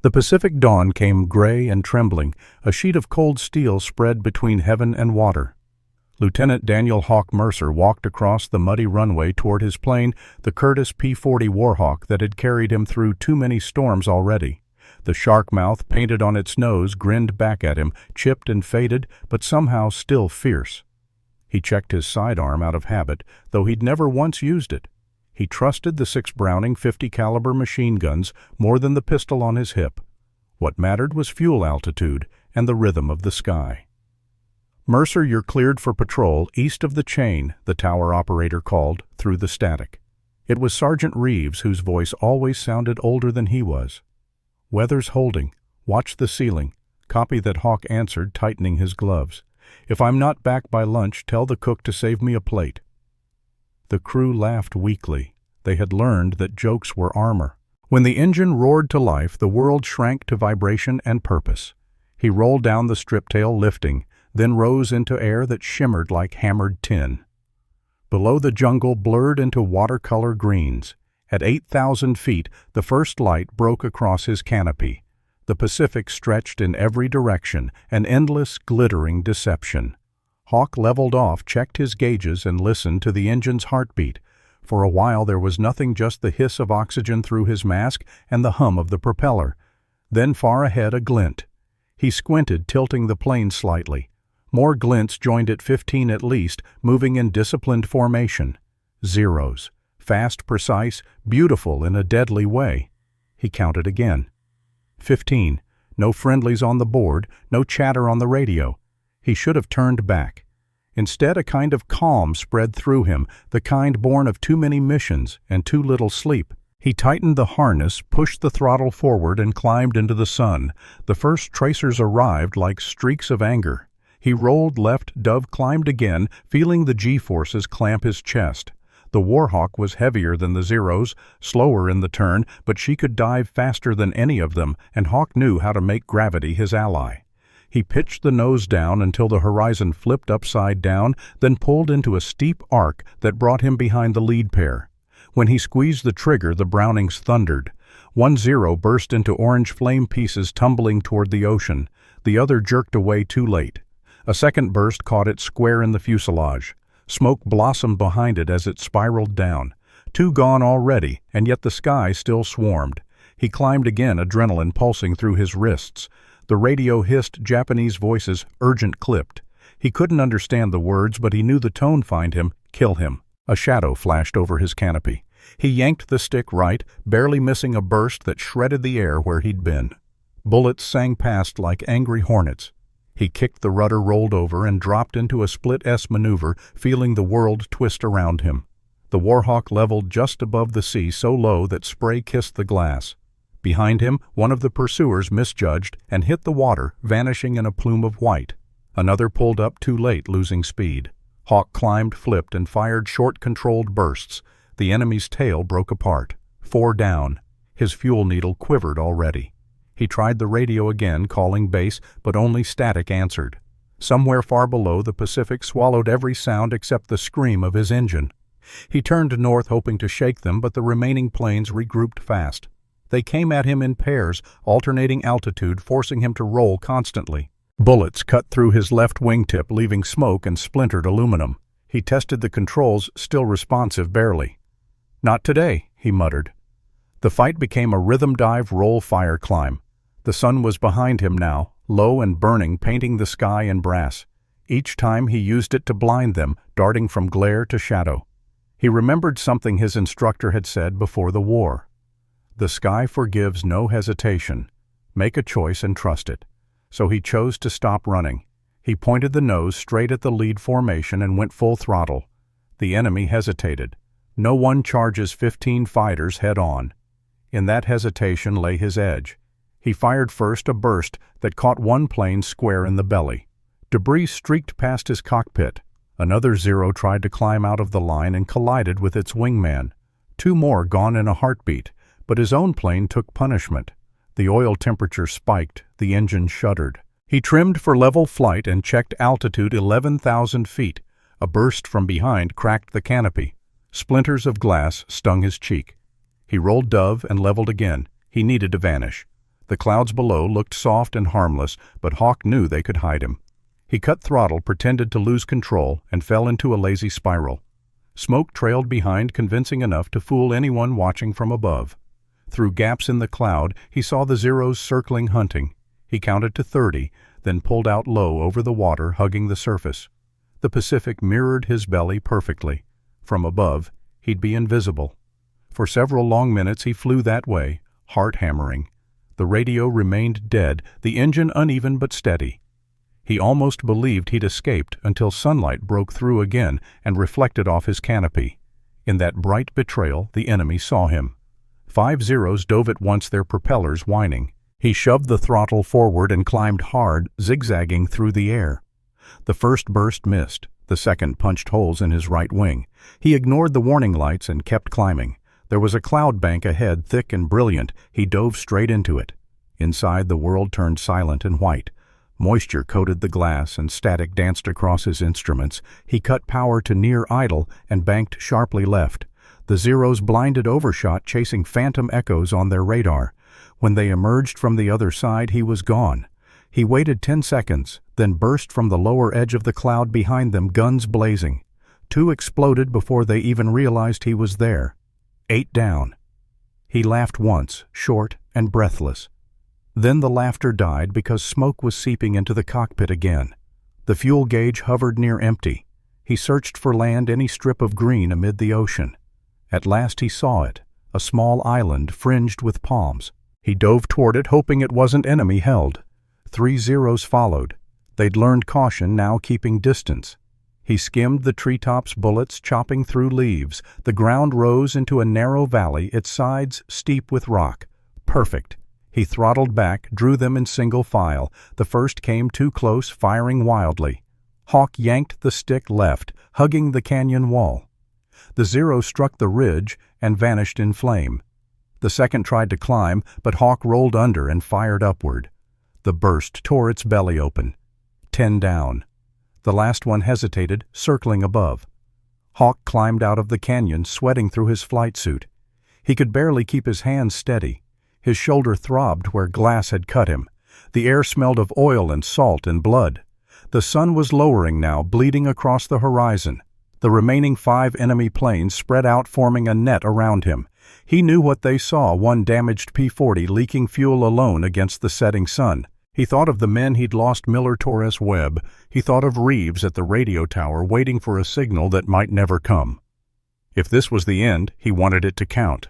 The Pacific dawn came gray and trembling, a sheet of cold steel spread between heaven and water. Lieutenant Daniel Hawk Mercer walked across the muddy runway toward his plane, the Curtiss P-40 Warhawk that had carried him through too many storms already. The shark mouth painted on its nose grinned back at him, chipped and faded, but somehow still fierce. He checked his sidearm out of habit, though he'd never once used it. He trusted the 6 Browning .50 caliber machine guns more than the pistol on his hip. What mattered was fuel altitude and the rhythm of the sky. "Mercer, you're cleared for patrol east of the chain," the tower operator called through the static. It was Sergeant Reeves, whose voice always sounded older than he was. "Weather's holding. Watch the ceiling." Copy that, Hawk answered, tightening his gloves. "If I'm not back by lunch, tell the cook to save me a plate." The crew laughed weakly. They had learned that jokes were armor. When the engine roared to life, the world shrank to vibration and purpose. He rolled down the strip tail, lifting, then rose into air that shimmered like hammered tin. Below, the jungle blurred into watercolor greens. At 8,000 feet, the first light broke across his canopy. The Pacific stretched in every direction, an endless, glittering deception. Hawk leveled off, checked his gauges, and listened to the engine's heartbeat. For a while there was nothing, just the hiss of oxygen through his mask and the hum of the propeller. Then far ahead, a glint. He squinted, tilting the plane slightly. More glints joined at 15 at least, moving in disciplined formation. Zeros. Fast, precise, beautiful in a deadly way. He counted again. 15. No friendlies on the board, no chatter on the radio. He should have turned back. Instead, a kind of calm spread through him, the kind born of too many missions and too little sleep. He tightened the harness, pushed the throttle forward, and climbed into the sun. The first tracers arrived like streaks of anger. He rolled left, dove climbed again, feeling the G-forces clamp his chest. The Warhawk was heavier than the Zeros, slower in the turn, but she could dive faster than any of them, and Hawk knew how to make gravity his ally. He pitched the nose down until the horizon flipped upside down, then pulled into a steep arc that brought him behind the lead pair. When he squeezed the trigger, the Brownings thundered. One Zero burst into orange flame pieces, tumbling toward the ocean. The other jerked away too late. A second burst caught it square in the fuselage. Smoke blossomed behind it as it spiraled down. 2 gone already, and yet the sky still swarmed. He climbed again, adrenaline pulsing through his wrists. The radio hissed Japanese voices, urgent clipped. He couldn't understand the words, but he knew the tone. Find him, kill him. A shadow flashed over his canopy. He yanked the stick right, barely missing a burst that shredded the air where he'd been. Bullets sang past like angry hornets. He kicked the rudder, rolled over, and dropped into a split S maneuver, feeling the world twist around him. The Warhawk leveled just above the sea, so low that spray kissed the glass. Behind him, one of the pursuers misjudged and hit the water, vanishing in a plume of white. Another pulled up too late, losing speed. Hawk climbed, flipped, and fired short, controlled bursts. The enemy's tail broke apart. 4 down. His fuel needle quivered already. He tried the radio again, calling base, but only static answered. Somewhere far below, the Pacific swallowed every sound except the scream of his engine. He turned north, hoping to shake them, but the remaining planes regrouped fast. They came at him in pairs, alternating altitude, forcing him to roll constantly. Bullets cut through his left wingtip, leaving smoke and splintered aluminum. He tested the controls, still responsive barely. "Not today," he muttered. The fight became a rhythm dive, roll, fire, climb. The sun was behind him now, low and burning, painting the sky in brass. Each time he used it to blind them, darting from glare to shadow. He remembered something his instructor had said before the war. The sky forgives no hesitation. Make a choice and trust it. So he chose to stop running. He pointed the nose straight at the lead formation and went full throttle. The enemy hesitated. No one charges 15 fighters head-on. In that hesitation lay his edge. He fired first, a burst that caught one plane square in the belly. Debris streaked past his cockpit. Another Zero tried to climb out of the line and collided with its wingman. 2 more gone in a heartbeat, but his own plane took punishment. The oil temperature spiked, the engine shuddered. He trimmed for level flight and checked altitude 11,000 feet. A burst from behind cracked the canopy. Splinters of glass stung his cheek. He rolled dove and leveled again. He needed to vanish. The clouds below looked soft and harmless, but Hawk knew they could hide him. He cut throttle, pretended to lose control, and fell into a lazy spiral. Smoke trailed behind, convincing enough to fool anyone watching from above. Through gaps in the cloud, he saw the Zeros circling, hunting. He counted to 30, then pulled out low over the water, hugging the surface. The Pacific mirrored his belly perfectly. From above, he'd be invisible. For several long minutes he flew that way, heart hammering. The radio remained dead, the engine uneven but steady. He almost believed he'd escaped until sunlight broke through again and reflected off his canopy. In that bright betrayal, the enemy saw him. 5 Zeros dove at once, their propellers whining. He shoved the throttle forward and climbed hard, zigzagging through the air. The first burst missed. The second punched holes in his right wing. He ignored the warning lights and kept climbing. There was a cloud bank ahead, thick and brilliant. He dove straight into it. Inside, the world turned silent and white. Moisture coated the glass and static danced across his instruments. He cut power to near idle and banked sharply left. The Zeros blinded overshot, chasing phantom echoes on their radar. When they emerged from the other side, he was gone. He waited 10 seconds, then burst from the lower edge of the cloud behind them, guns blazing. 2 exploded before they even realized he was there. 8 down. He laughed once, short and breathless. Then the laughter died because smoke was seeping into the cockpit again. The fuel gauge hovered near empty. He searched for land, any strip of green amid the ocean. At last he saw it, a small island fringed with palms. He dove toward it, hoping it wasn't enemy held. 3 Zeros followed. They'd learned caution, now keeping distance. He skimmed the treetops, bullets chopping through leaves. The ground rose into a narrow valley, its sides steep with rock. Perfect. He throttled back, drew them in single file. The first came too close, firing wildly. Hawk yanked the stick left, hugging the canyon wall. The Zero struck the ridge and vanished in flame. The second tried to climb, but Hawk rolled under and fired upward. The burst tore its belly open. 10 down. The last one hesitated, circling above. Hawk climbed out of the canyon, sweating through his flight suit. He could barely keep his hands steady. His shoulder throbbed where glass had cut him. The air smelled of oil and salt and blood. The sun was lowering now, bleeding across the horizon. The remaining 5 enemy planes spread out, forming a net around him. He knew what they saw, one damaged P-40 leaking fuel alone against the setting sun. He thought of the men he'd lost, Miller, Torres, Webb. He thought of Reeves at the radio tower, waiting for a signal that might never come. If this was the end, he wanted it to count.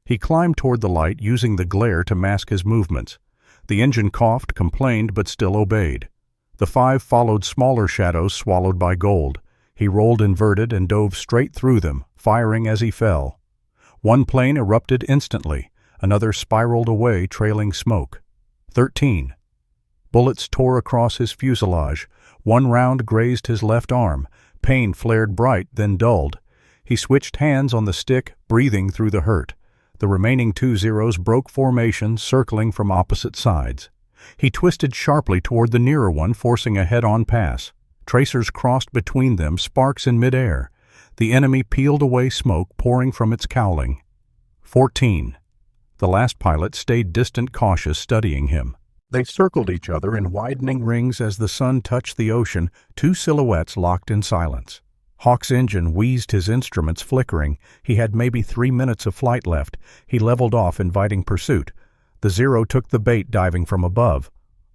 He climbed toward the light, using the glare to mask his movements. The engine coughed, complained, but still obeyed. The 5 followed smaller shadows swallowed by gold. He rolled inverted and dove straight through them, firing as he fell. One plane erupted instantly. Another spiraled away, trailing smoke. 13. Bullets tore across his fuselage. One round grazed his left arm. Pain flared bright, then dulled. He switched hands on the stick, breathing through the hurt. The remaining 2 Zeros broke formation, circling from opposite sides. He twisted sharply toward the nearer one, forcing a head-on pass. Tracers crossed between them, sparks in midair. The enemy peeled away, smoke pouring from its cowling. 14. The last pilot stayed distant, cautious, studying him. They circled each other in widening rings as the sun touched the ocean, 2 silhouettes locked in silence. Hawk's engine wheezed, his instruments flickering. He had maybe 3 minutes of flight left. He leveled off, inviting pursuit. The Zero took the bait, diving from above.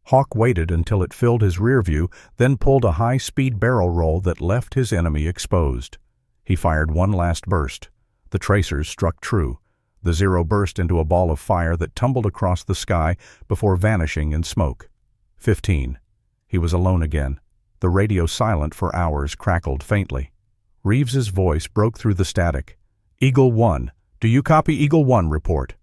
Hawk waited until it filled his rear view, then pulled a high-speed barrel roll that left his enemy exposed. He fired one last burst. The tracers struck true. The Zero burst into a ball of fire that tumbled across the sky before vanishing in smoke. 15. He was alone again. The radio, silent for hours, crackled faintly. Reeves's voice broke through the static. Eagle 1. Do you copy? Eagle 1, report.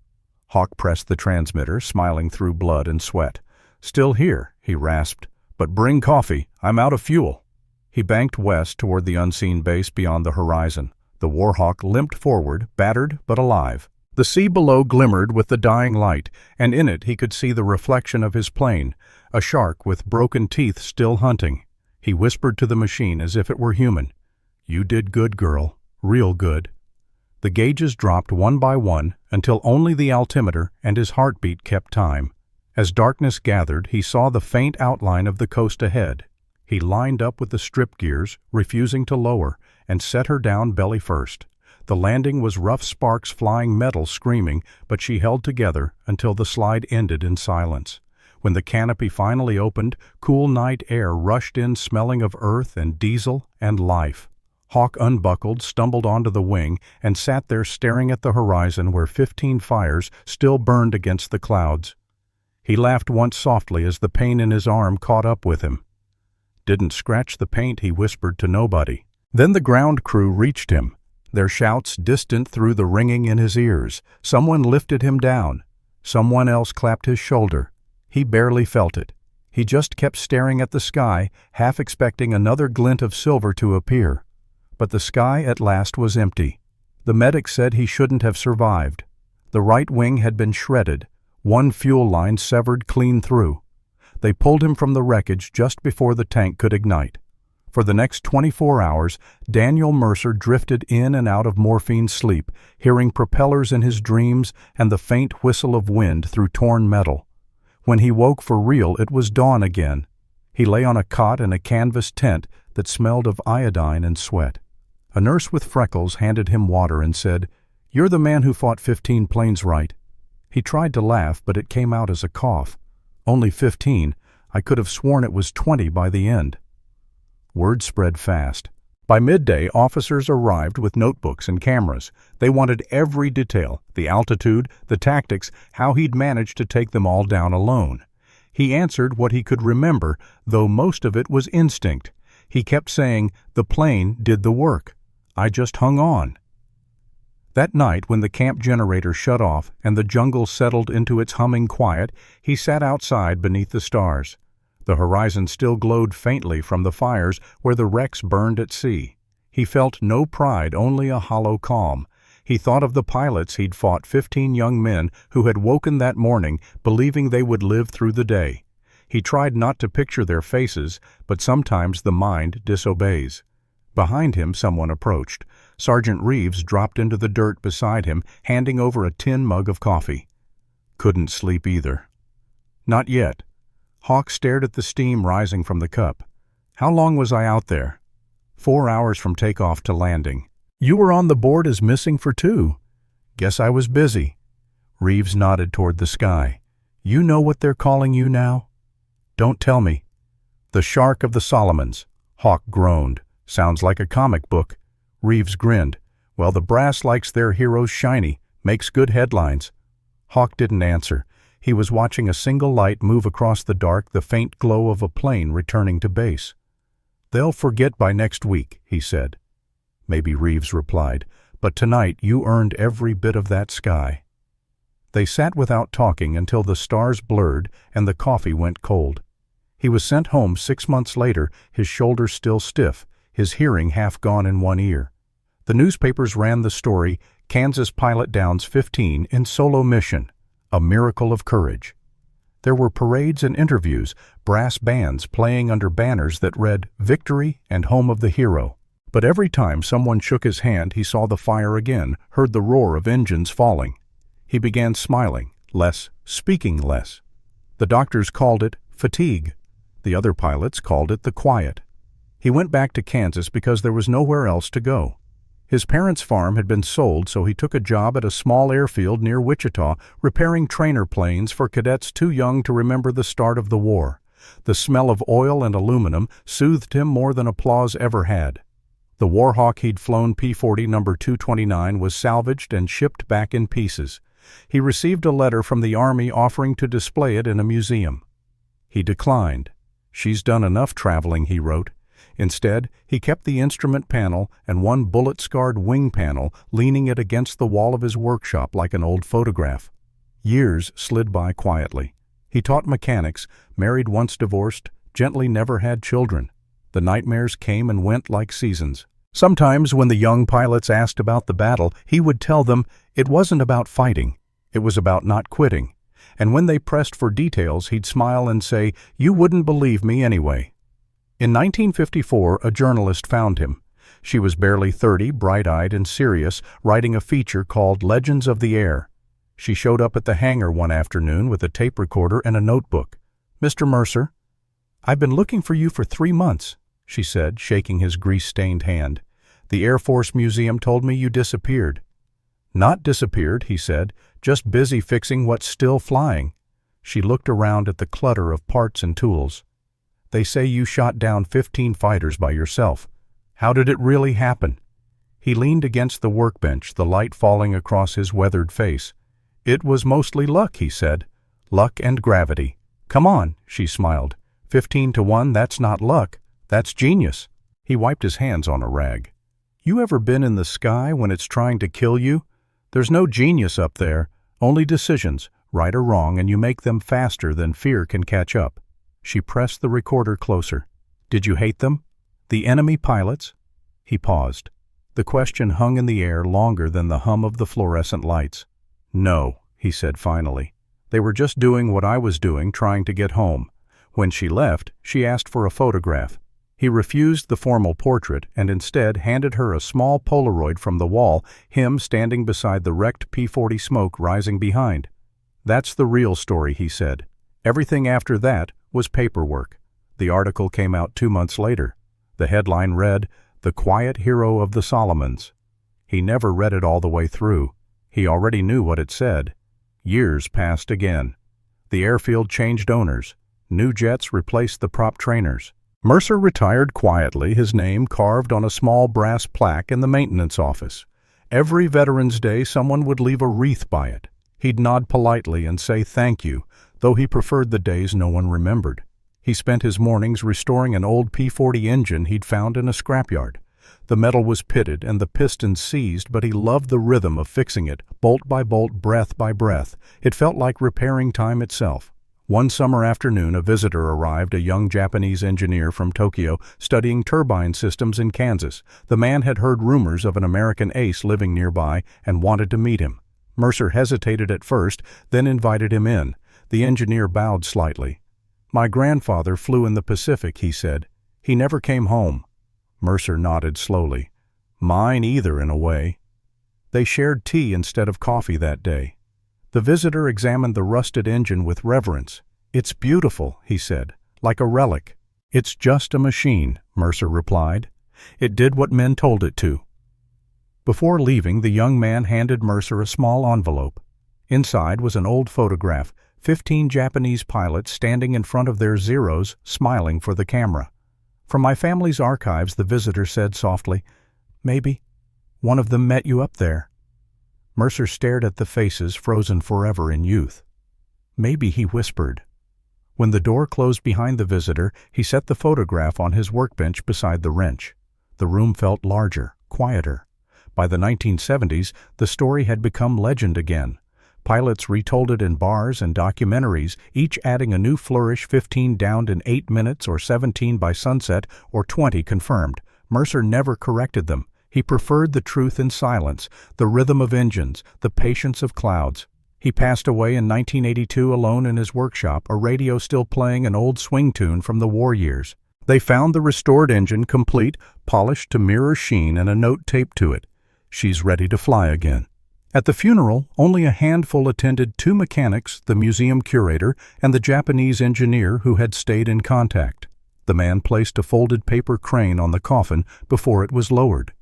Hawk pressed the transmitter, smiling through blood and sweat. Still here, he rasped. But bring coffee. I'm out of fuel. He banked west toward the unseen base beyond the horizon. The Warhawk limped forward, battered but alive. The sea below glimmered with the dying light, and in it he could see the reflection of his plane, a shark with broken teeth still hunting. He whispered to the machine as if it were human. You did good, girl. Real good. The gauges dropped one by one until only the altimeter and his heartbeat kept time. As darkness gathered, he saw the faint outline of the coast ahead. He lined up with the strip gears, refusing to lower, and set her down belly first. The landing was rough sparks flying, metal screaming, but she held together until the slide ended in silence. When the canopy finally opened, cool night air rushed in, smelling of earth and diesel and life. Hawk unbuckled, stumbled onto the wing, and sat there staring at the horizon where 15 fires still burned against the clouds. He laughed once softly as the pain in his arm caught up with him. "Didn't scratch the paint," he whispered to nobody. Then the ground crew reached him, their shouts distant through the ringing in his ears. Someone lifted him down. Someone else clapped his shoulder. He barely felt it. He just kept staring at the sky, half expecting another glint of silver to appear. But the sky at last was empty. The medic said he shouldn't have survived. The right wing had been shredded, one fuel line severed clean through. They pulled him from the wreckage just before the tank could ignite. For the next 24 hours, Daniel Mercer drifted in and out of morphine sleep, hearing propellers in his dreams and the faint whistle of wind through torn metal. When he woke for real, it was dawn again. He lay on a cot in a canvas tent that smelled of iodine and sweat. A nurse with freckles handed him water and said, "You're the man who fought 15 planes, right?" He tried to laugh, but it came out as a cough. "Only 15. I could have sworn it was 20 by the end." Word spread fast. By midday, officers arrived with notebooks and cameras. They wanted every detail, the altitude, the tactics, how he'd managed to take them all down alone. He answered what he could remember, though most of it was instinct. He kept saying, "The plane did the work. I just hung on." That night, when the camp generator shut off and the jungle settled into its humming quiet, he sat outside beneath the stars. The horizon still glowed faintly from the fires where the wrecks burned at sea. He felt no pride, only a hollow calm. He thought of the pilots he'd fought, 15 young men who had woken that morning believing they would live through the day. He tried not to picture their faces, but sometimes the mind disobeys. Behind him, someone approached. Sergeant Reeves dropped into the dirt beside him, handing over a tin mug of coffee. Couldn't sleep either. Not yet. Hawk stared at the steam rising from the cup. "How long was I out there?" 4 hours from takeoff to landing." "You were on the board as missing for 2. "Guess I was busy." Reeves nodded toward the sky. "You know what they're calling you now?" "Don't tell me." "The Shark of the Solomons." Hawk groaned. "Sounds like a comic book." Reeves grinned. "Well, the brass likes their heroes shiny. Makes good headlines." Hawk didn't answer. He was watching a single light move across the dark, the faint glow of a plane returning to base. "They'll forget by next week," he said. Maybe Reeves replied, "But tonight you earned every bit of that sky." They sat without talking until the stars blurred and the coffee went cold. He was sent home 6 months later, his shoulders still stiff, his hearing half gone in one ear. The newspapers ran the story, "Kansas Pilot Downs 15 in Solo Mission. A Miracle of Courage." There were parades and interviews, brass bands playing under banners that read, "Victory and Home of the Hero." But every time someone shook his hand, he saw the fire again, heard the roar of engines falling. He began smiling, less, speaking less. The doctors called it fatigue. The other pilots called it the quiet. He went back to Kansas because there was nowhere else to go. His parents' farm had been sold, so he took a job at a small airfield near Wichita, repairing trainer planes for cadets too young to remember the start of the war. The smell of oil and aluminum soothed him more than applause ever had. The Warhawk he'd flown, P-40 number 229, was salvaged and shipped back in pieces. He received a letter from the Army offering to display it in a museum. He declined. "She's done enough traveling," he wrote. Instead, he kept the instrument panel and one bullet-scarred wing panel, leaning it against the wall of his workshop like an old photograph. Years slid by quietly. He taught mechanics, married once divorced, gently never had children. The nightmares came and went like seasons. Sometimes when the young pilots asked about the battle, he would tell them it wasn't about fighting. It was about not quitting. And when they pressed for details, he'd smile and say, "You wouldn't believe me anyway." In 1954, a journalist found him. She was barely 30, bright-eyed and serious, writing a feature called Legends of the Air. She showed up at the hangar one afternoon with a tape recorder and a notebook. "Mr. Mercer, I've been looking for you for 3 months," she said, shaking his grease-stained hand. "The Air Force Museum told me you disappeared." "Not disappeared," he said, "just busy fixing what's still flying." She looked around at the clutter of parts and tools. "They say you shot down 15 fighters by yourself. How did it really happen?" He leaned against the workbench, the light falling across his weathered face. "It was mostly luck," he said. "Luck and gravity." "Come on," she smiled. 15 to 1, that's not luck. That's genius." He wiped his hands on a rag. "You ever been in the sky when it's trying to kill you? There's no genius up there, only decisions, right or wrong, and you make them faster than fear can catch up." She pressed the recorder closer. "Did you hate them? The enemy pilots?" He paused. The question hung in the air longer than the hum of the fluorescent lights. "No," he said finally. "They were just doing what I was doing, trying to get home." When she left, she asked for a photograph. He refused the formal portrait and instead handed her a small Polaroid from the wall, him standing beside the wrecked P-40 smoke rising behind. "That's the real story," he said. "Everything after that was paperwork." The article came out 2 months later. The headline read, "The Quiet Hero of the Solomons." He never read it all the way through. He already knew what it said. Years passed again. The airfield changed owners. New jets replaced the prop trainers. Mercer retired quietly, his name carved on a small brass plaque in the maintenance office. Every Veterans Day someone would leave a wreath by it. He'd nod politely and say thank you, though he preferred the days no one remembered. He spent his mornings restoring an old P-40 engine he'd found in a scrapyard. The metal was pitted and the pistons seized, but he loved the rhythm of fixing it, bolt by bolt, breath by breath. It felt like repairing time itself. One summer afternoon, a visitor arrived, a young Japanese engineer from Tokyo, studying turbine systems in Kansas. The man had heard rumors of an American ace living nearby and wanted to meet him. Mercer hesitated at first, then invited him in. The engineer bowed slightly. "My grandfather flew in the Pacific," he said. "He never came home." Mercer nodded slowly. "Mine either, in a way." They shared tea instead of coffee that day. The visitor examined the rusted engine with reverence. "It's beautiful," he said, "like a relic." "It's just a machine," Mercer replied. "It did what men told it to." Before leaving, the young man handed Mercer a small envelope. Inside was an old photograph, 15 Japanese pilots standing in front of their Zeros, smiling for the camera. "From my family's archives," the visitor said softly. "Maybe one of them met you up there." Mercer stared at the faces frozen forever in youth. "Maybe," he whispered. When the door closed behind the visitor, he set the photograph on his workbench beside the wrench. The room felt larger, quieter. By the 1970s, the story had become legend again. Pilots retold it in bars and documentaries, each adding a new flourish: 15 downed in 8 minutes, or 17 by sunset, or 20 confirmed. Mercer never corrected them. He preferred the truth in silence, the rhythm of engines, the patience of clouds. He passed away in 1982 alone in his workshop, a radio still playing an old swing tune from the war years. They found the restored engine complete, polished to mirror sheen, and a note taped to it: "She's ready to fly again." At the funeral, only a handful attended: 2 mechanics, the museum curator, and the Japanese engineer who had stayed in contact. The man placed a folded paper crane on the coffin before it was lowered.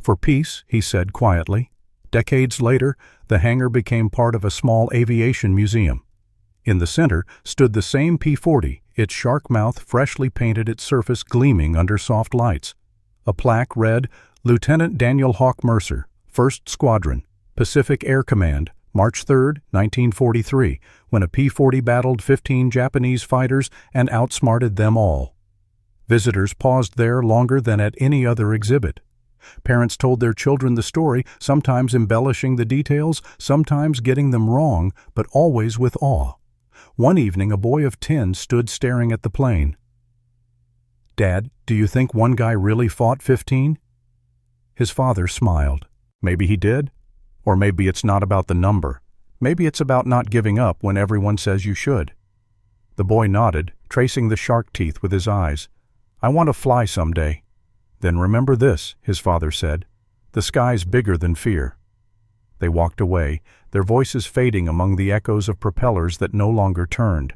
"For peace," he said quietly. Decades later, the hangar became part of a small aviation museum. In the center stood the same P-40, its shark mouth freshly painted, its surface gleaming under soft lights. A plaque read, "Lieutenant Daniel Hawk Mercer, 1st Squadron, Pacific Air Command, March 3, 1943, when a P-40 battled 15 Japanese fighters and outsmarted them all." Visitors paused there longer than at any other exhibit. Parents told their children the story, sometimes embellishing the details, sometimes getting them wrong, but always with awe. One evening, a boy of 10 stood staring at the plane. "Dad, do you think one guy really fought 15? His father smiled. "Maybe he did. Or maybe it's not about the number. Maybe it's about not giving up when everyone says you should." The boy nodded, tracing the shark teeth with his eyes. "I want to fly someday." "Then remember this," his father said. "The sky's bigger than fear." They walked away, their voices fading among the echoes of propellers that no longer turned.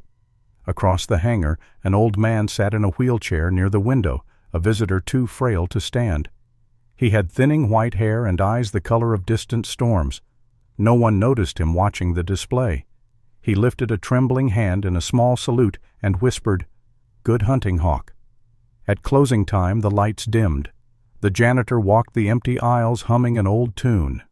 Across the hangar, an old man sat in a wheelchair near the window, a visitor too frail to stand. He had thinning white hair and eyes the color of distant storms. No one noticed him watching the display. He lifted a trembling hand in a small salute and whispered, "Good hunting, Hawk." At closing time, the lights dimmed. The janitor walked the empty aisles humming an old tune.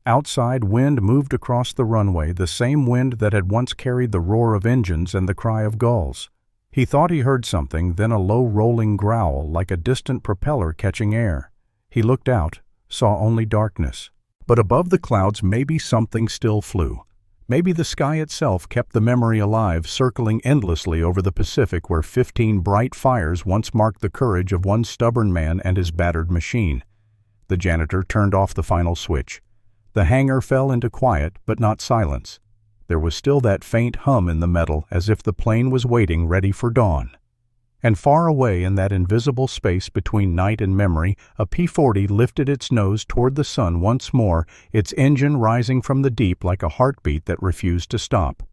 Outside, wind moved across the runway, the same wind that had once carried the roar of engines and the cry of gulls. He thought he heard something, then a low rolling growl like a distant propeller catching air. He looked out, saw only darkness. But above the clouds maybe something still flew. Maybe the sky itself kept the memory alive, circling endlessly over the Pacific where 15 bright fires once marked the courage of one stubborn man and his battered machine. The janitor turned off the final switch. The hangar fell into quiet, but not silence. There was still that faint hum in the metal, as if the plane was waiting ready for dawn. And far away in that invisible space between night and memory, a P-40 lifted its nose toward the sun once more, its engine rising from the deep like a heartbeat that refused to stop.